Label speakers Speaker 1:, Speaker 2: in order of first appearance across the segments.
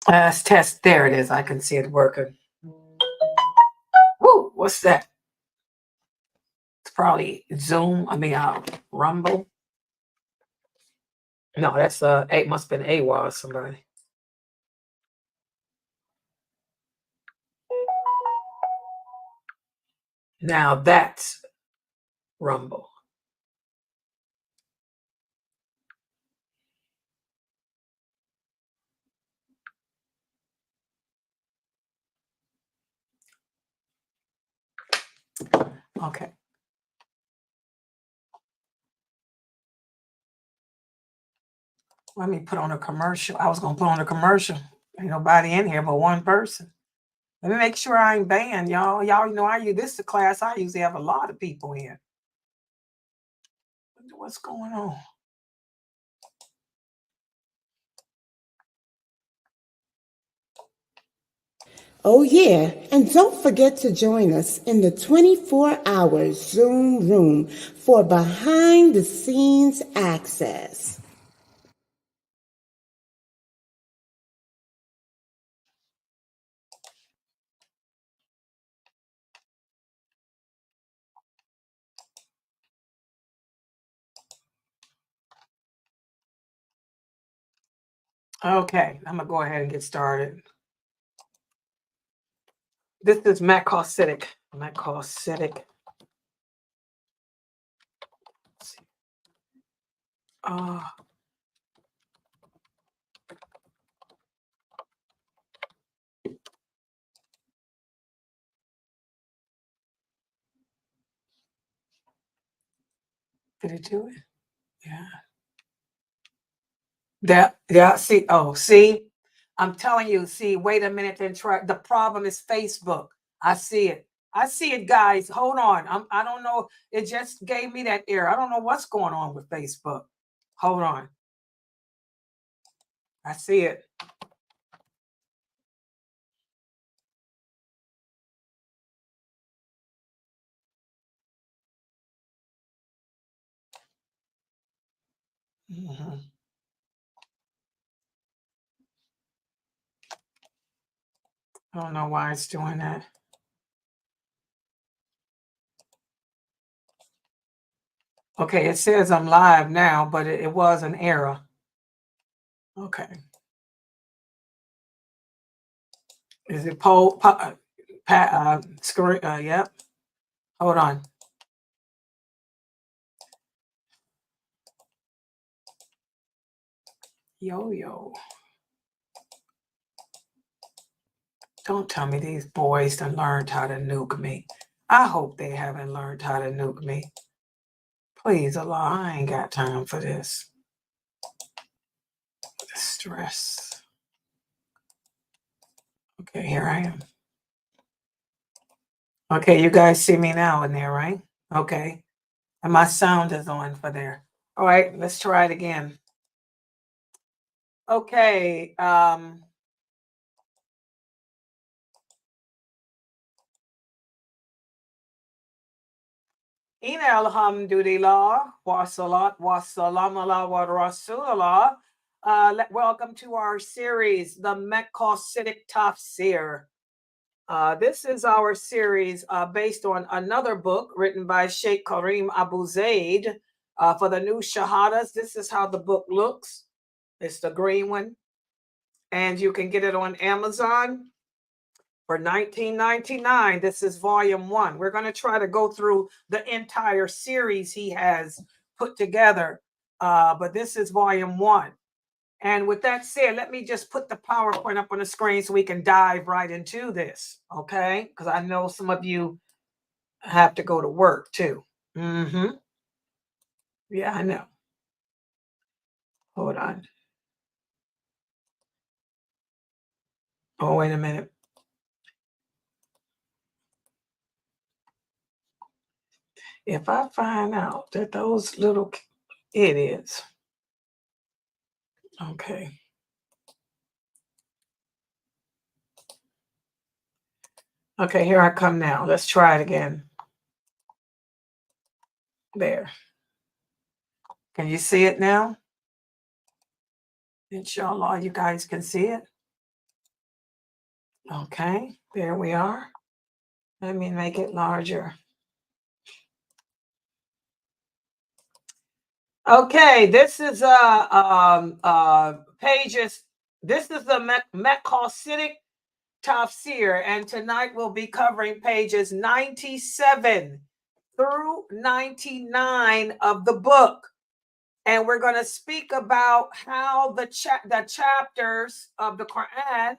Speaker 1: Let's test. There it is. I can see it working. Woo, what's that? It's probably Zoom. Rumble. No, that's it must have been AWA somebody. Now that's Rumble. Okay. Let me put on a commercial. I was gonna put on a commercial. Ain't nobody in here but one person. Let me make sure I ain't banned, y'all. Y'all know this is the class I usually have a lot of people in. What's going on?
Speaker 2: Oh, yeah, and don't forget to join us in the 24-hour Zoom room for behind the scenes access.
Speaker 1: Okay, I'm gonna go ahead and get started. This is Maqasidic. Maqasidic. Did it do it? Yeah. See, I'm telling you, see, wait a minute, then try. The problem is Facebook. I see it. I see it, guys. Hold on. I don't know. It just gave me that error. I don't know what's going on with Facebook. Hold on. I see it. Mhm. I don't know why it's doing that. Okay, it says I'm live now, but it was an error. Okay. Is it screen? Yep. Hold on. Yo. Don't tell me these boys done learned how to nuke me. I hope they haven't learned how to nuke me. Please, Allah, I ain't got time for this. The stress. Okay, here I am. Okay, you guys see me now in there, right? Okay. And my sound is on for there. All right, let's try it again. Okay. Ina alhamdulillah wa salat wa salam ala wa rasulullah. Welcome to our series, the Maqasidic Tafsir. This is our series based on another book written by Sheikh Karim Abu Zaid for the new Shahadas. This is how the book looks. It's the green one. And you can get it on Amazon for $19.99. This is volume 1. We're going to try to go through the entire series he has put together, but this is volume 1. And with that said, let me just put the PowerPoint up on the screen so we can dive right into this, okay? Because I know some of you have to go to work too. Yeah, I know. Hold on. Oh, wait a minute. If I find out that those little idiots, okay. Okay, here I come now. Let's try it again. There. Can you see it now? Inshallah, you guys can see it. Okay, there we are. Let me make it larger. Okay, this is pages. This is the Maqasidic Tafsir, and tonight we'll be covering pages 97 through 99 of the book. And we're going to speak about how the chapters of the Quran,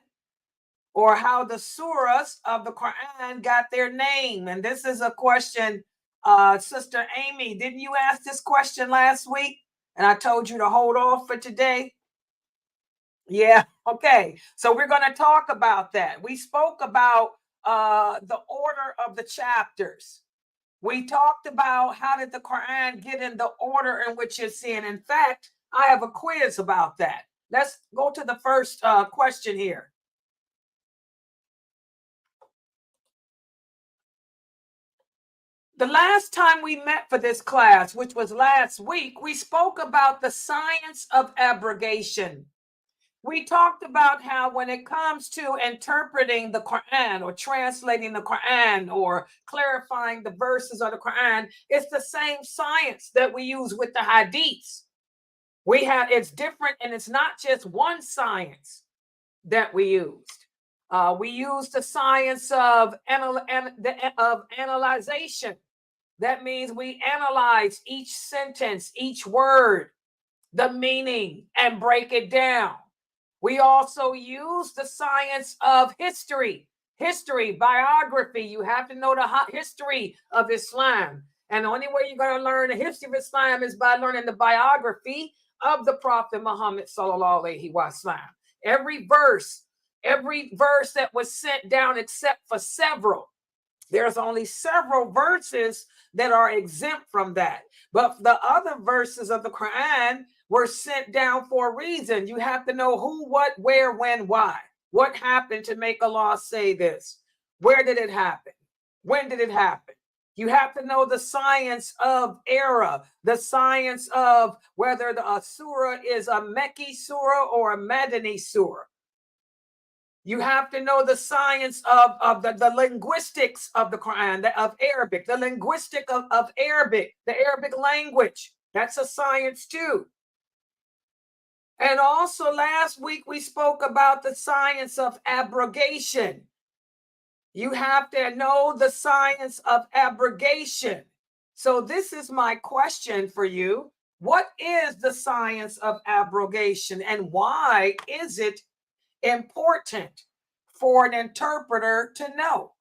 Speaker 1: or how the surahs of the Quran got their name. And this is a question, Sister Amy, didn't you ask this question last week? And I told you to hold off for today. Yeah, okay. So we're going to talk about that. We spoke about the order of the chapters. We talked about how did the Quran get in the order in which it's in. In fact, I have a quiz about that. Let's go to the first question here. The last time we met for this class, which was last week, we spoke about the science of abrogation. We talked about how when it comes to interpreting the Quran or translating the Quran or clarifying the verses of the Quran, it's the same science that we use with the hadiths. It's different, and it's not just one science that we used. We used the science of analyzation. That means we analyze each sentence, each word, the meaning, and break it down. We also use the science of history, biography. You have to know the history of Islam. And the only way you're going to learn the history of Islam is by learning the biography of the Prophet Muhammad sallallahu alaihi wasallam. Every verse that was sent down except for several. There's only several verses that are exempt from that. But the other verses of the Quran were sent down for a reason. You have to know who, what, where, when, why. What happened to make Allah say this? Where did it happen? When did it happen? You have to know the science of era, the science of whether the surah is a Mecca surah or a Madani surah. You have to know the science of the linguistics of the Quran, of Arabic, the linguistic of Arabic, the Arabic language. That's a science too. And also last week we spoke about the science of abrogation. You have to know the science of abrogation. So this is my question for you. What is the science of abrogation, and why is it important for an interpreter to know?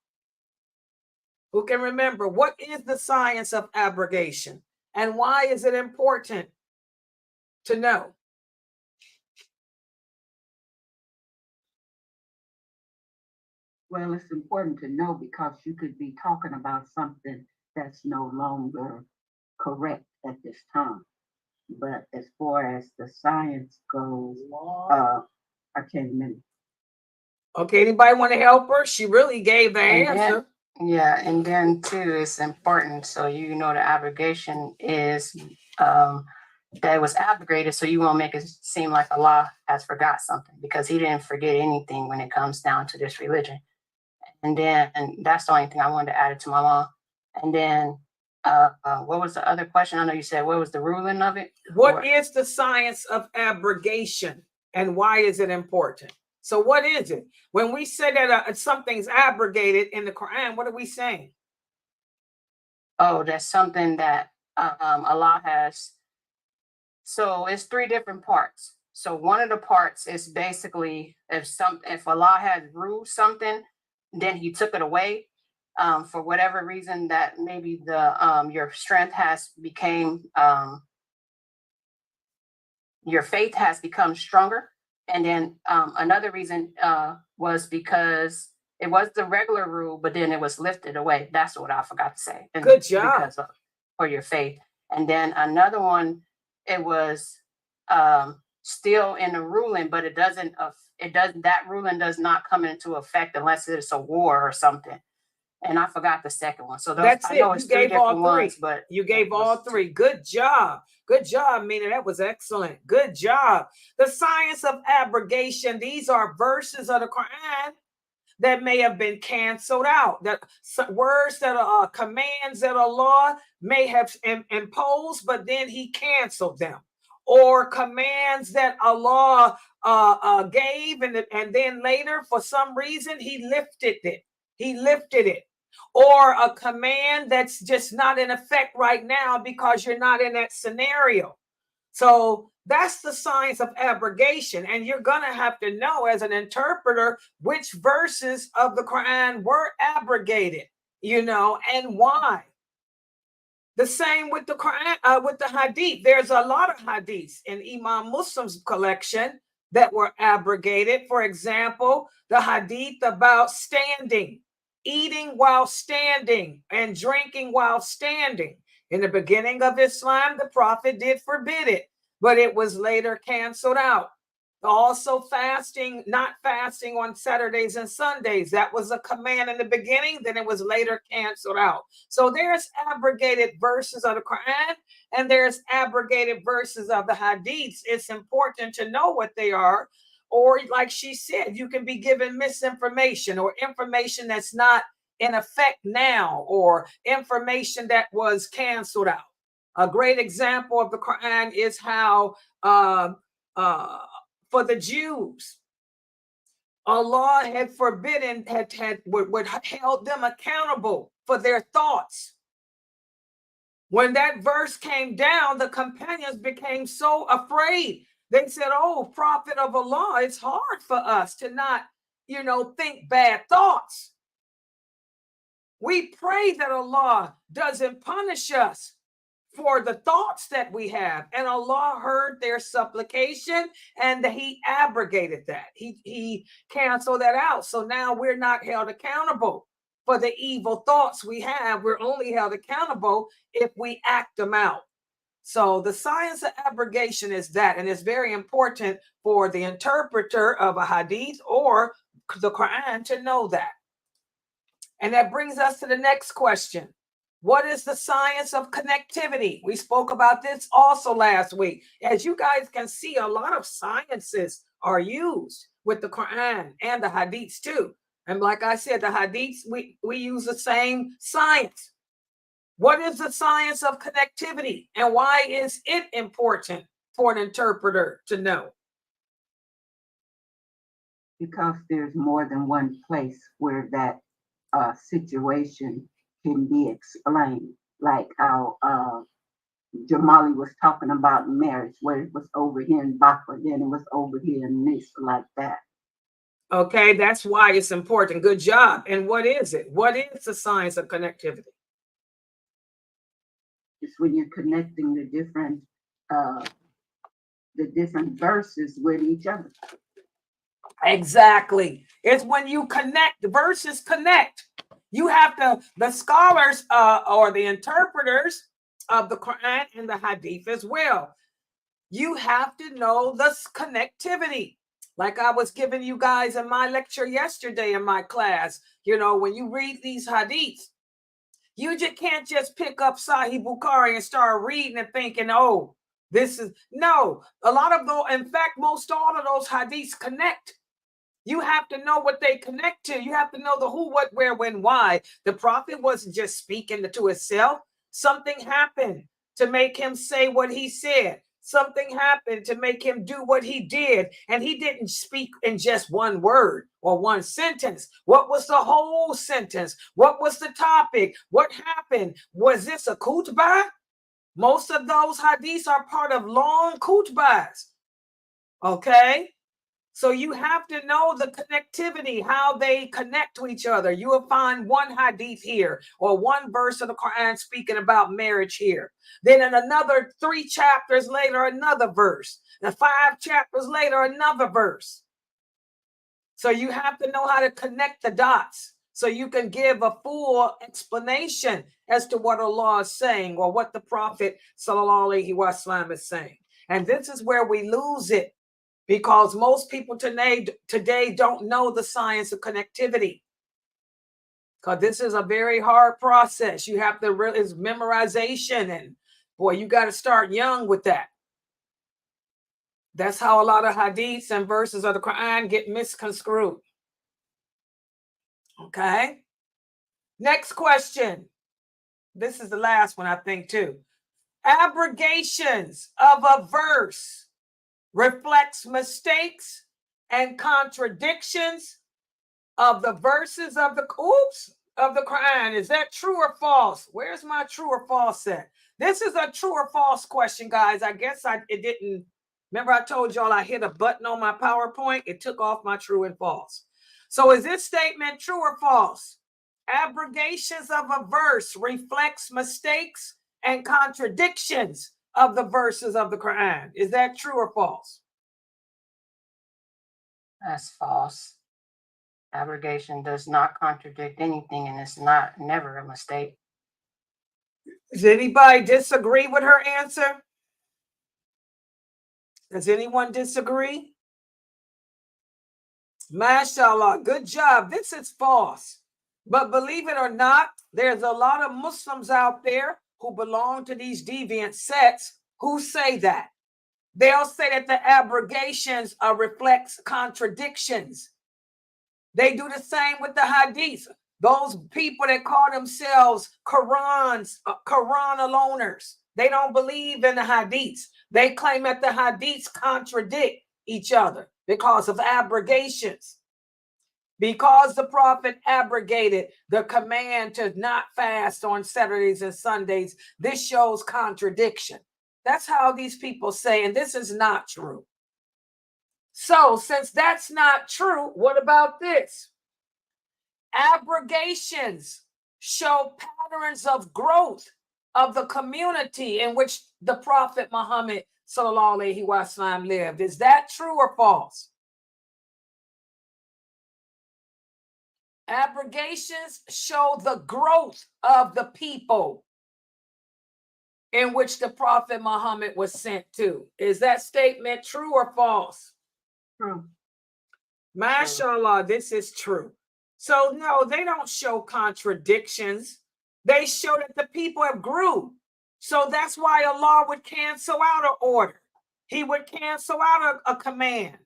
Speaker 1: Who can remember? What is the science of abrogation, and why is it important to know?
Speaker 3: Well, it's important to know because you could be talking about something that's no longer correct at this time. But as far as the science goes, I can't remember.
Speaker 1: Okay, anybody want to help her? She really gave the answer.
Speaker 4: And then too, it's important so you know the abrogation is that was abrogated, so you won't make it seem like Allah has forgot something, because He didn't forget anything when it comes down to this religion. And that's the only thing I wanted to add it to my law. And then what was the other question? I know you said what was the ruling of it?
Speaker 1: What is the science of abrogation, and why is it important? So what is it? When we say that something's abrogated in the Quran, what are we saying?
Speaker 4: Oh, that's something that Allah has. So it's three different parts. So one of the parts is basically if Allah had ruled something, then He took it away for whatever reason, that maybe your strength has became your faith has become stronger. And then another reason was because it was the regular rule, but then it was lifted away. That's what I forgot to say.
Speaker 1: And good job.
Speaker 4: Because for your faith. And then another one, it was still in the ruling, but that ruling does not come into effect unless it's a war or something. And I forgot the second one. So
Speaker 1: that's
Speaker 4: I
Speaker 1: it.
Speaker 4: know it's three different ones, but
Speaker 1: you gave all three. Good job. Good job, Mina. That was excellent. Good job. The science of abrogation. These are verses of the Quran that may have been canceled out. That words that are commands that Allah may have imposed, but then he canceled them. Or commands that Allah gave, and then later, for some reason, he lifted it. He lifted it. Or a command that's just not in effect right now because you're not in that scenario. So that's the science of abrogation. And you're going to have to know as an interpreter which verses of the Quran were abrogated, and why. The same with the Quran, with the hadith. There's a lot of hadiths in Imam Muslim's collection that were abrogated. For example, the hadith about standing, eating while standing, and drinking while standing. In the beginning of Islam, the Prophet did forbid it, but it was later canceled out. Also fasting, not fasting on Saturdays and Sundays. That was a command in the beginning, then it was later canceled out. So there's abrogated verses of the Quran and there's abrogated verses of the hadiths. It's important to know what they are. Or like she said, you can be given misinformation or information that's not in effect now, or information that was canceled out. A great example of the Quran is how for the Jews, Allah had forbidden, had held them accountable for their thoughts. When that verse came down, the companions became so afraid. They said, "Oh, Prophet of Allah, it's hard for us to not, think bad thoughts. We pray that Allah doesn't punish us for the thoughts that we have." And Allah heard their supplication and he abrogated that. He canceled that out. So now we're not held accountable for the evil thoughts we have. We're only held accountable if we act them out. So the science of abrogation is that, and it's very important for the interpreter of a hadith or the Quran to know that. And that brings us to the next question. What is the science of connectivity? We spoke about this also last week. As you guys can see, a lot of sciences are used with the Quran and the hadiths too. And like I said, the hadiths, we use the same science. What is the science of connectivity, and why is it important for an interpreter to know?
Speaker 3: Because there's more than one place where that situation can be explained, like how Jamali was talking about marriage, where it was over here in Bakra, then it was over here in this, like that.
Speaker 1: Okay, that's why it's important. Good job. And what is it? What is the science of connectivity?
Speaker 3: It's when you're connecting the different verses with each other.
Speaker 1: Exactly. It's when you connect, the verses connect. You have to, the scholars or the interpreters of the Quran and the Hadith as well, you have to know the connectivity. Like I was giving you guys in my lecture yesterday in my class, when you read these Hadiths, you just can't just pick up Sahih Bukhari and start reading and thinking, oh, this is, no. A lot of those, in fact, most all of those Hadiths connect. You have to know what they connect to. You have to know the who, what, where, when, why. The Prophet wasn't just speaking to himself. Something happened to make him say what he said. Something happened to make him do what he did. And he didn't speak in just one word or one sentence. What was the whole sentence? What was the topic? What happened? Was this a khutbah? Most of those hadiths are part of long khutbahs. Okay? So you have to know the connectivity, how they connect to each other. You will find one hadith here or one verse of the Quran speaking about marriage here. Then in another 3 chapters later, another verse. And 5 chapters later, another verse. So you have to know how to connect the dots so you can give a full explanation as to what Allah is saying or what the Prophet sallallahu alaihi wasallam is saying. And this is where we lose it. Because most people today don't know the science of connectivity. Because this is a very hard process. You have to really, it's memorization. And boy, you got to start young with that. That's how a lot of hadiths and verses of the Quran get misconstrued. Okay. Next question. This is the last one, I think, too. Abrogations of a verse reflects mistakes and contradictions of the verses of the Quran. Is that true or false? Where's my true or false at? This is a true or false question, guys. I guess it didn't. Remember, I told y'all I hit a button on my PowerPoint. It took off my true and false. So is this statement true or false? Abrogations of a verse reflects mistakes and contradictions of the verses of the Quran. Is that true or false?
Speaker 4: That's false. Abrogation does not contradict anything, and it's never a mistake.
Speaker 1: Does anybody disagree with her answer? Does anyone disagree? Mashallah, good job. This is false. But believe it or not, there's a lot of Muslims out there who belong to these deviant sects who say that. They'll say that the abrogations reflects contradictions. They do the same with the hadiths. Those people that call themselves Quran aloners, they don't believe in the hadiths. They claim that the hadiths contradict each other because of abrogations. Because the Prophet abrogated the command to not fast on Saturdays and Sundays, this shows contradiction. That's how these people say, and this is not true. So, since that's not true, what about this? Abrogations show patterns of growth of the community in which the Prophet Muhammad sallallahu alaihi wasallam lived. Is that true or false? Abrogations show the growth of the people in which the Prophet Muhammad was sent to. Is that statement true or false?
Speaker 3: True.
Speaker 1: Mashallah, this is true. So no, they don't show contradictions. They show that the people have grew. So that's why Allah would cancel out an order. He would cancel out a command.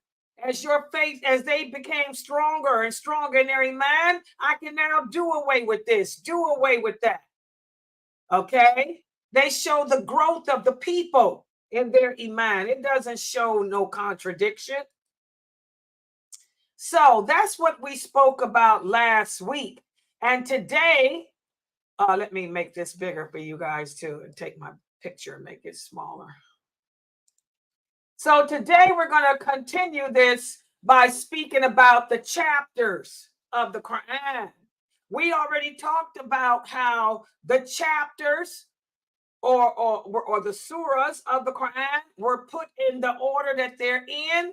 Speaker 1: As your faith, as they became stronger and stronger in their iman, I can now do away with this, do away with that. Okay? They show the growth of the people in their iman. It doesn't show no contradiction. So that's what we spoke about last week. And today, let me make this bigger for you guys too, and take my picture and make it smaller. So today we're going to continue this by speaking about the chapters of the Quran. We already talked about how the chapters or the surahs of the Quran were put in the order that they're in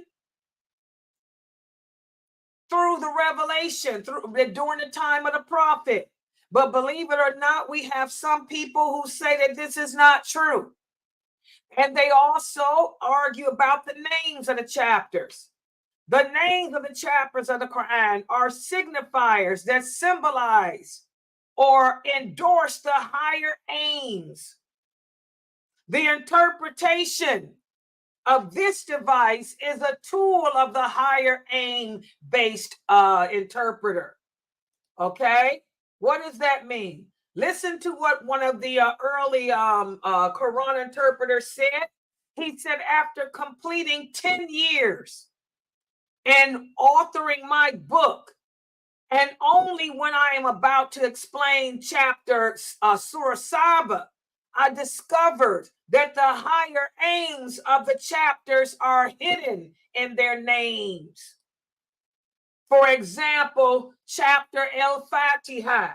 Speaker 1: through the revelation, during the time of the prophet. But believe it or not, we have some people who say that this is not true. And they also argue about the names of the chapters. The names of the chapters of the Quran are signifiers that symbolize or endorse the higher aims. The interpretation of this device is a tool of the higher aim-based interpreter. Okay? What does that mean? Listen to what one of the early Quran interpreters said. He said, after completing 10 years and authoring my book, and only when I am about to explain chapter Surah Saba, I discovered that the higher aims of the chapters are hidden in their names. For example, chapter El-Fatiha.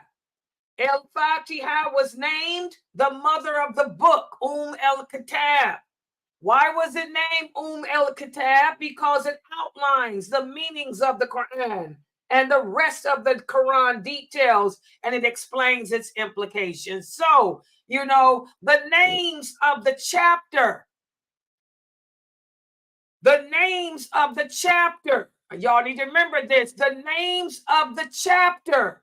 Speaker 1: El-Fatiha was named the mother of the book, el-Kitab. Why was it named el-Kitab? Because it outlines the meanings of the Quran and the rest of the Quran details, and it explains its implications. So, you know, the names of the chapter, y'all need to remember this, the names of the chapter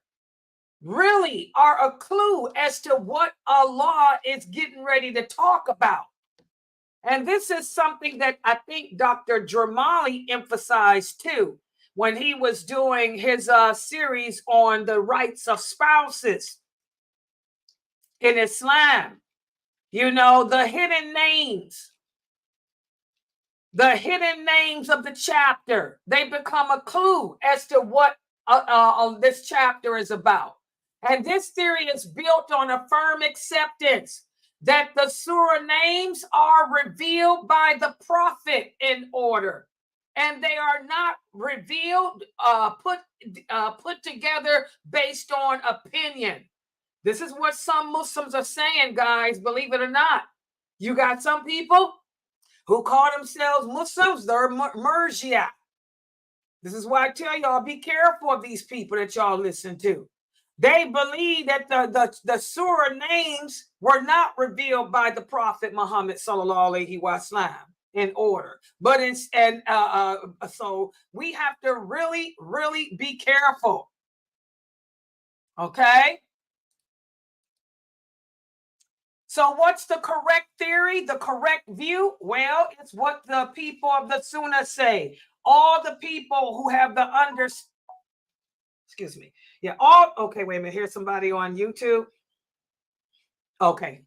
Speaker 1: really are a clue as to what Allah is getting ready to talk about. And this is something that I think Dr. Jabriel emphasized too. when he was doing his series on the rights of spouses in Islam. You know, the hidden names of the chapter, they become a clue as to what this chapter is about. And this theory is built on a firm acceptance that the surah names are revealed by the prophet in order, and they are not revealed, put together based on opinion. This is what some Muslims are saying, guys, believe it or not. You got some people who call themselves Muslims, they're Murjia. This is why I tell y'all, be careful of these people that y'all listen to. They believe that the surah names were not revealed by the Prophet Muhammad sallallahu alaihi wasallam in order. But so we have to really, really be careful. Okay? So what's the correct theory, the correct view? Well, it's what the people of the Sunnah say. All the people who have the excuse me. Yeah, okay, wait a minute. Here's somebody on YouTube. Okay.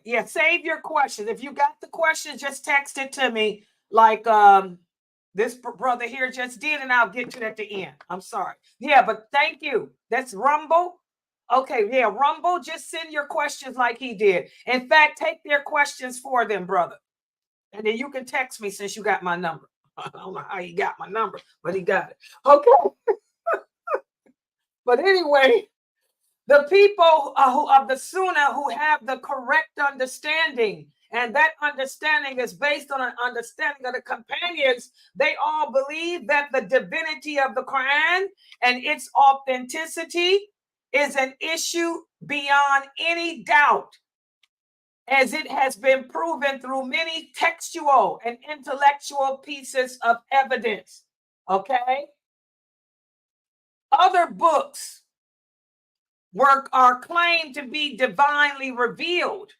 Speaker 1: Yeah, save your questions. If you got the questions, just text it to me like this brother here just did, and I'll get to it at the end. I'm sorry. Yeah, but thank you. That's Rumble. Okay, yeah, Rumble, just send your questions like he did. In fact, take their questions for them, brother. And then you can text me since you got my number. I don't know how he got my number, but he got it. Okay. But anyway, the people of the Sunnah who have the correct understanding, and that understanding is based on an understanding of the companions, they all believe that the divinity of the Quran and its authenticity is an issue beyond any doubt, as it has been proven through many textual and intellectual pieces of evidence. Okay? Other books are claimed to be divinely revealed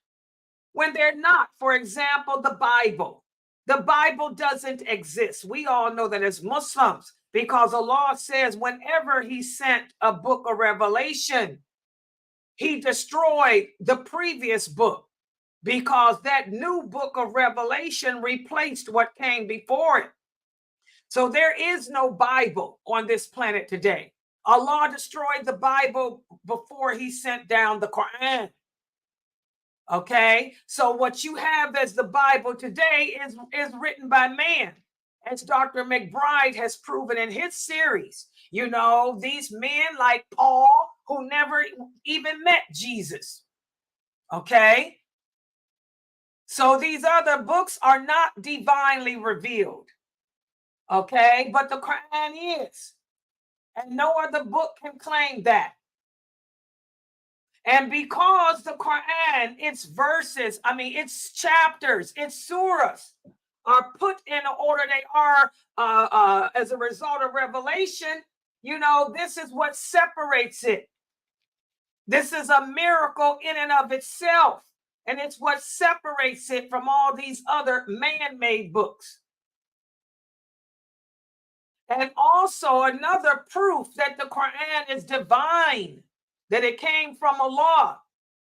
Speaker 1: when they're not. For example, the Bible. The Bible doesn't exist. We all know that as Muslims, because Allah says whenever he sent a book of revelation, he destroyed the previous book, because that new book of revelation replaced what came before it. So there is no Bible on this planet today. Allah destroyed the Bible before he sent down the Quran. Okay, so what you have as the Bible today is written by man, as Dr. McBride has proven in his series. You know, these men like Paul, who never even met Jesus. Okay, so these other books are not divinely revealed. Okay, but the Quran is. And no other book can claim that. And because the Quran, its verses, its chapters, its surahs are put in order they are as a result of revelation, you know, this is what separates it. This is a miracle in and of itself. And it's what separates it from all these other man-made books. And also another proof that the Quran is divine, that it came from Allah.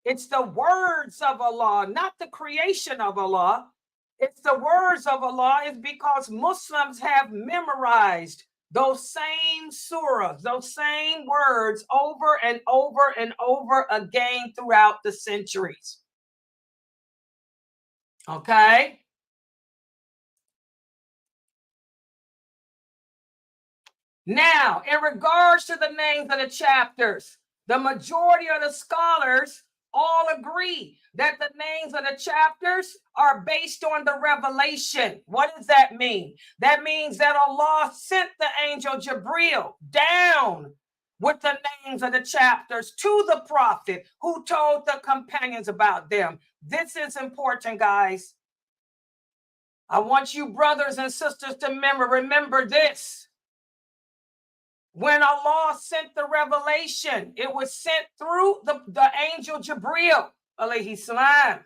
Speaker 1: It's the words of Allah, not the creation of Allah. It's the words of Allah, is because Muslims have memorized those same surahs, those same words over and over and over again throughout the centuries. Okay? Now, in regards to the names of the chapters, the majority of the scholars all agree that the names of the chapters are based on the revelation. What does that mean? That means that Allah sent the angel Jabriel down with the names of the chapters to the prophet, who told the companions about them. This is important, guys. I want you brothers and sisters to remember this. When Allah sent the revelation, it was sent through the angel Jabriel, alayhi salam.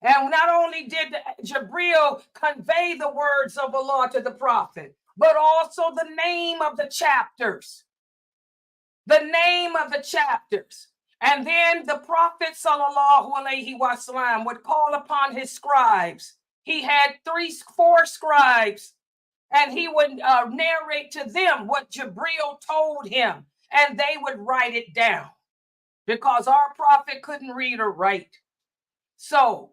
Speaker 1: And not only did Jabriel convey the words of Allah to the prophet, but also the name of the chapters. The name of the chapters. And then the Prophet sallallahu alaihi wasallam would call upon his scribes. He had 4 scribes, and he would narrate to them what Jabriel told him, and they would write it down because our prophet couldn't read or write. So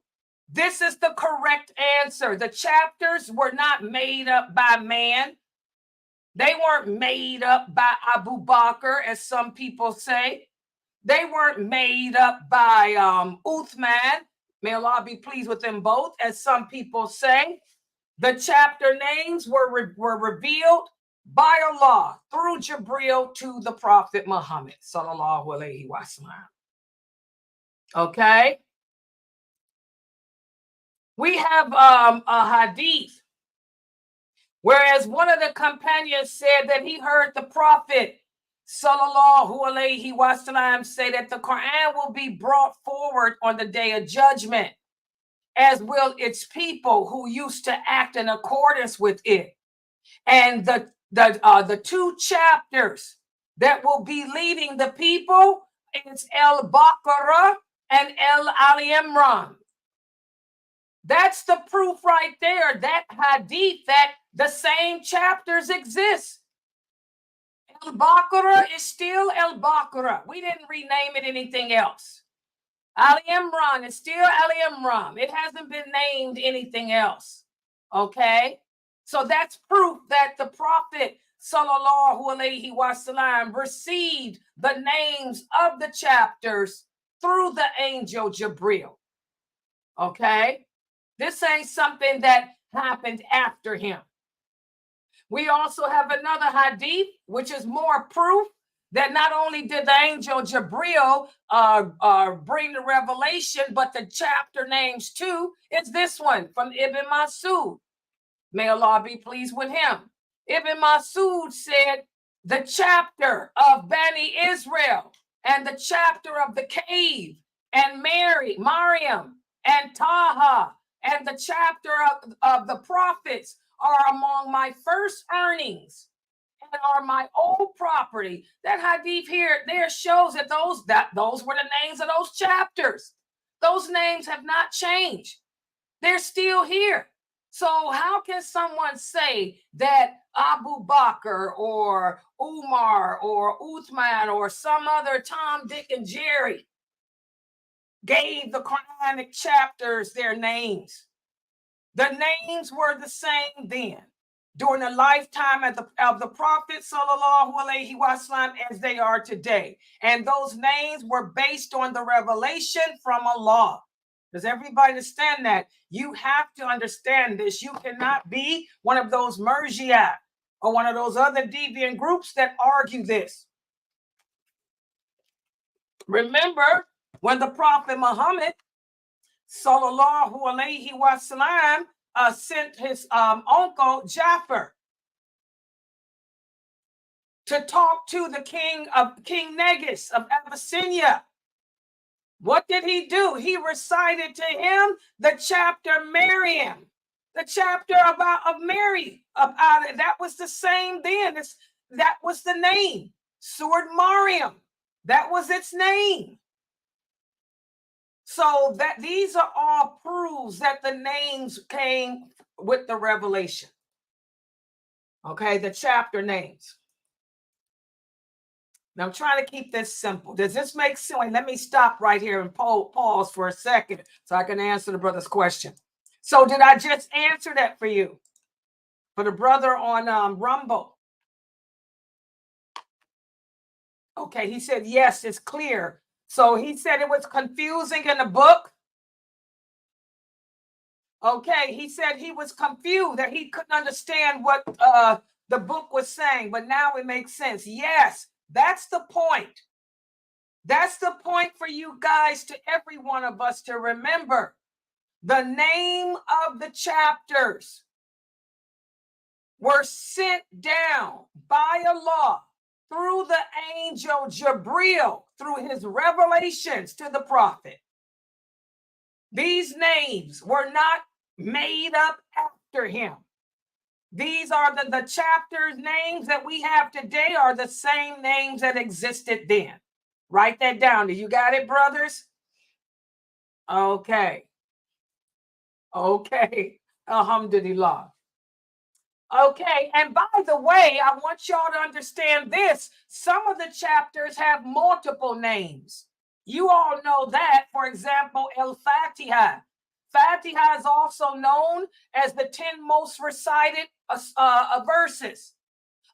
Speaker 1: this is the correct answer. The chapters were not made up by man. They weren't made up by Abu Bakr, as some people say. They weren't made up by Uthman. May Allah be pleased with them both, as some people say. The chapter names were revealed by Allah through Jabriel to the Prophet Muhammad sallallahu alaihi wasallam. Okay. We have a hadith, whereas one of the companions said that he heard the Prophet sallallahu alaihi wasallam say that the Quran will be brought forward on the day of judgment, as will its people who used to act in accordance with it. And the 2 chapters that will be leading the people is Al-Baqarah and Al-Ali Imran. That's the proof right there, that hadith, that the same chapters exist. Al-Baqarah is still Al-Baqarah. We didn't rename it anything else. Ali Imran is still Ali Imran. It hasn't been named anything else. Okay? So that's proof that the Prophet sallallahu alaihi wasallam received the names of the chapters through the angel Jabriel. Okay? This ain't something that happened after him. We also have another hadith, which is more proof that not only did the angel Jabriel bring the revelation, but the chapter names too. It's this one from Ibn Masud. May Allah be pleased with him. Ibn Masud said the chapter of Bani Israel and the chapter of the cave and Maryam and Taha and the chapter of the prophets are among my first earnings and are my old property. That hadith there shows that those were the names of those chapters. Those names have not changed. They're still here. So how can someone say that Abu Bakr or Umar or Uthman or some other Tom, Dick, and Jerry gave the Quranic chapters their names? The names were the same then, during the lifetime of the Prophet sallallahu alaihi wasallam, as they are today. And those names were based on the revelation from Allah. Does everybody understand that? You have to understand this. You cannot be one of those Murji'ah or one of those other deviant groups that argue this. Remember, when the Prophet Muhammad sallallahu alaihi wasallam sent his uncle Jafar to talk to the King Negus of Abyssinia, what did he do? He recited to him the chapter Maryam, the chapter of Mary. That was the same then. That was the name. Surah Maryam. That was its name. So that these are all proofs that the names came with the revelation. Okay, the chapter names. Now I'm trying to keep this simple. Does this make sense? Let me stop right here and pause for a second so I can answer the brother's question. So did I just answer that for you? For the brother on Rumble? Okay, he said, yes, it's clear. So he said it was confusing in the book. Okay, he said he was confused, that he couldn't understand what the book was saying, but now it makes sense. Yes, that's the point. That's the point for you guys, to every one of us, to remember the name of the chapters were sent down by Allah through the angel Jabriel, through his revelations to the prophet. These names were not made up after him. These are the chapters names that we have today are the same names that existed then. Write that down. Do you got it, brothers? Okay. Okay. Alhamdulillah. Okay, and by the way, I want y'all to understand this. Some of the chapters have multiple names. You all know that. For example, Al-Fatiha. Fatiha is also known as the 10 most recited verses.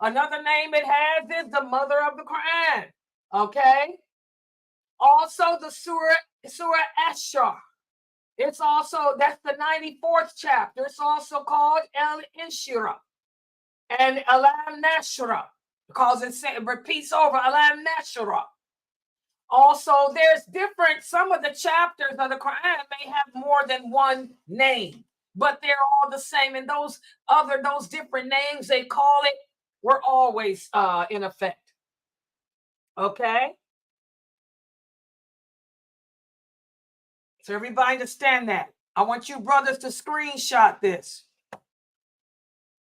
Speaker 1: Another name it has is the mother of the Quran. Okay. Also the Surah Ashar. It's also, that's the 94th chapter. It's also called Al-Inshira and Alam Nashra, because it repeats over Alam Nashra. Also, there's different, some of the chapters of the Quran may have more than one name, but they're all the same. And those different names they call it were always in effect. Okay? So everybody understand that. I want you brothers to screenshot this.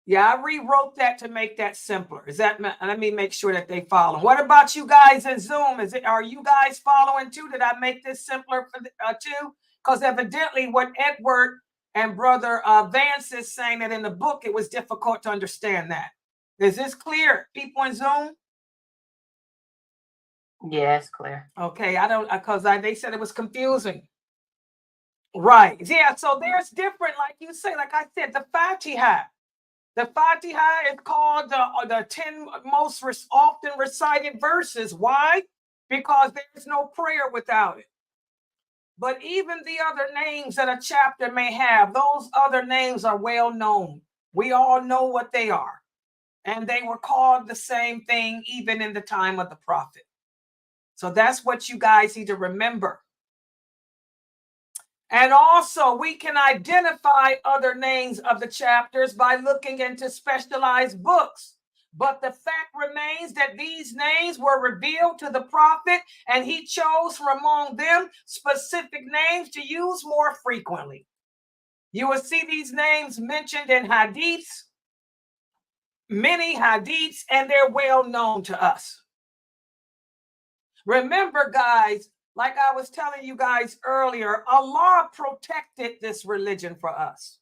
Speaker 1: Yeah, I rewrote that to make that simpler. Let me make sure that they follow. What about you guys in Zoom? Are you guys following too? Did I make this simpler for too? Because evidently what Edward and brother Vance is saying that in the book, it was difficult to understand that. Is this clear, people in Zoom?
Speaker 4: Yeah, it's clear.
Speaker 1: Okay, because they said it was confusing. Right. Yeah, so there's different, like you say, like I said, the Fatiha. The Fatiha is called the 10 most often recited verses. Why? Because there's no prayer without it. But even the other names that a chapter may have, those other names are well known. We all know what they are. And they were called the same thing even in the time of the prophet. So that's what you guys need to remember. And also, we can identify other names of the chapters by looking into specialized books. But the fact remains that these names were revealed to the prophet, and he chose from among them specific names to use more frequently. You will see these names mentioned in hadiths, many hadiths, and they're well known to us. Remember, guys, like I was telling you guys earlier, Allah protected this religion for us.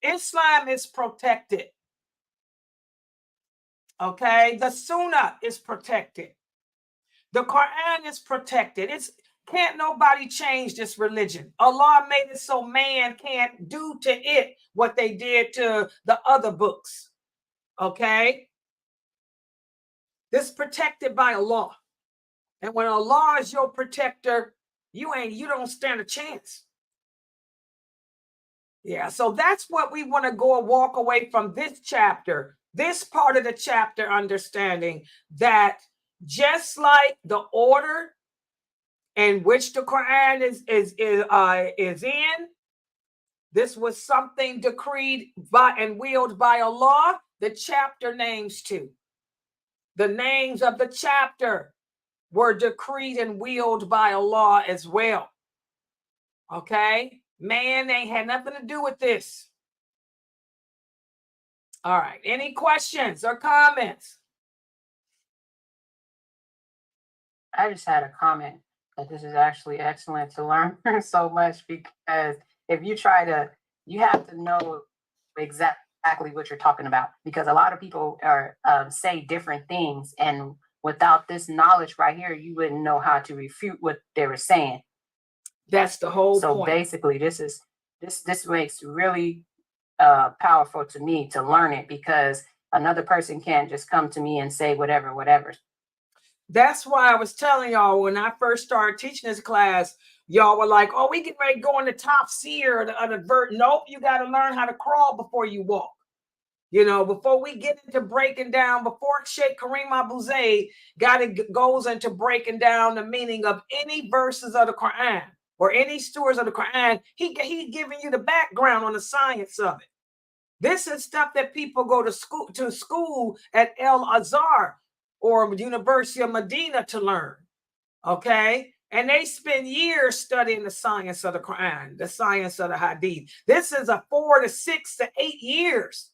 Speaker 1: Islam is protected. Okay, the Sunnah is protected. The Quran is protected. Can't nobody change this religion. Allah made it so man can't do to it what they did to the other books. Okay, this is protected by Allah. And when Allah is your protector, you don't stand a chance. Yeah, so that's what we want to walk away from this chapter, this part of the chapter, understanding that just like the order in which the Quran is in, this was something decreed by and willed by Allah. The chapter names too. The names of the chapter were decreed and willed by Allah as well. Okay? Man ain't had nothing to do with this. All right. Any questions or comments?
Speaker 4: I just had a comment that this is actually excellent to learn so much, because if you you have to know exactly what you're talking about, because a lot of people say different things, and without this knowledge right here, you wouldn't know how to refute what they were saying.
Speaker 1: That's the whole
Speaker 4: point. So basically, this makes really powerful to me to learn it, because another person can't just come to me and say whatever.
Speaker 1: That's why I was telling y'all when I first started teaching this class, y'all were like, "Oh, we get ready to go into Tafsir or the vert." Nope, you got to learn how to crawl before you walk. You know, before we get into breaking down, before Sheikh Kareem Abu Zayd goes into breaking down the meaning of any verses of the Quran or any stories of the Quran, he giving you the background on the science of it. This is stuff that people go to school at El Azhar or University of Medina to learn. Okay? And they spend years studying the science of the Quran, the science of the Hadith. This is a 4 to 6 to 8 years.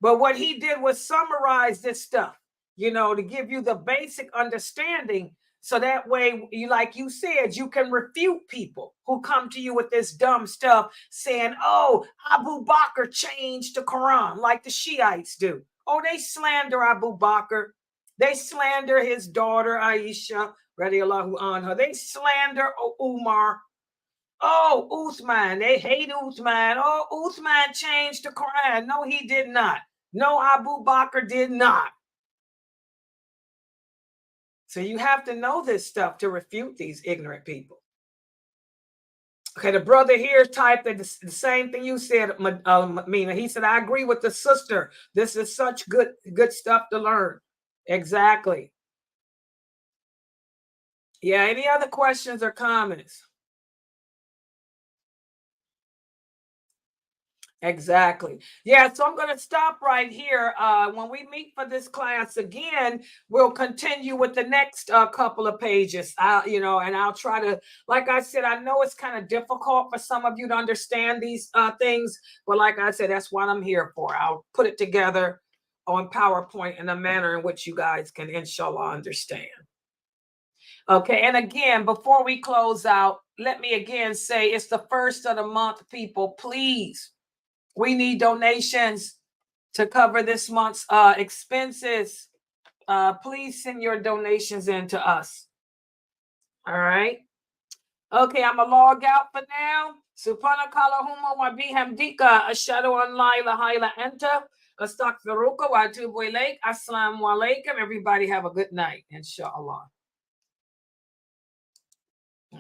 Speaker 1: But what he did was summarize this stuff, you know, to give you the basic understanding. So that way, you, like you said, you can refute people who come to you with this dumb stuff saying, oh, Abu Bakr changed the Quran like the Shiites do. Oh, they slander Abu Bakr. They slander his daughter, Aisha, radiallahu anha. They slander Umar. Oh, Uthman. They hate Uthman. Oh, Uthman changed the Quran. No, he did not. No, Abu Bakr did not. So you have to know this stuff to refute these ignorant people. Okay, the brother here typed the same thing you said, Mina. He said, I agree with the sister. This is such good stuff to learn. Exactly. Yeah, any other questions or comments? Exactly. Yeah, so I'm going to stop right here. When we meet for this class again, we'll continue with the next couple of pages. You know, and I'll try to, like I said, I know it's kind of difficult for some of you to understand these things, but like I said, that's what I'm here for. I'll put it together on PowerPoint in a manner in which you guys can, inshallah, understand. Okay, and again, before we close out, let me again say it's the first of the month, people. Please. We need donations to cover this month's expenses. Please send your donations in to us. All right. Okay, I'm going to log out for now. Subhanakallahumma wa bihamdika ashhadu an la ilaha illa anta astaghfiruka wa atubu ilayk. Assalamu alaikum. Everybody have a good night, inshallah.